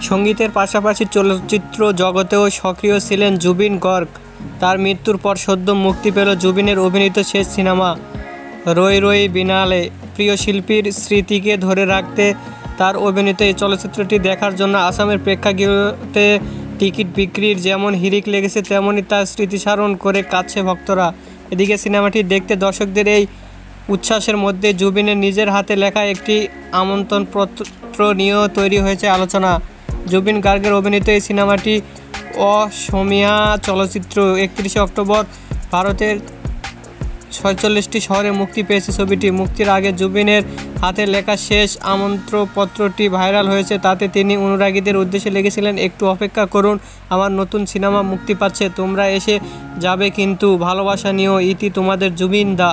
সঙ্গীতের পাশাপাশি চলচ্চিত্র জগতেও সক্রিয় ছিলেন জুবিন গর্গ। তার মৃত্যুর পর সদ্য মুক্তি পেল জুবিনের অভিনীত শেষ সিনেমা রই রই বিনালে। প্রিয় শিল্পীর স্মৃতিকে ধরে রাখতে তার অভিনীত এই চলচ্চিত্রটি দেখার জন্য আসামের প্রেক্ষাগৃহতে টিকিট বিক্রির যেমন হিড়িক লেগেছে, তেমনই তার স্মৃতিচারণ করে কাঁদছে ভক্তরা। এদিকে সিনেমাটি দেখতে দর্শকদের এই উচ্ছ্বাসের মধ্যে জুবিনের নিজের হাতে লেখা একটি আমন্ত্রণপত্র নিয়েও তৈরি হয়েছে আলোচনা। জুবিন গার্গের অভিনীত এই সিনেমাটি অসমীয়া চলচ্চিত্র। 31 অক্টোবর ভারতের 46টি শহরে মুক্তি পেয়েছে ছবিটি। মুক্তির আগে জুবিনের হাতে লেখা শেষ আমন্ত্রণপত্রটি ভাইরাল হয়েছে। তাতে তিনি অনুরাগীদের উদ্দেশ্যে লিখেছিলেন, একটু অপেক্ষা করুন, আমার নতুন সিনেমা মুক্তি পাচ্ছে, তোমরা এসে যাবে কিন্তু ভালোবাসা নিয়েও। ইতি তোমাদের জুবিন দা।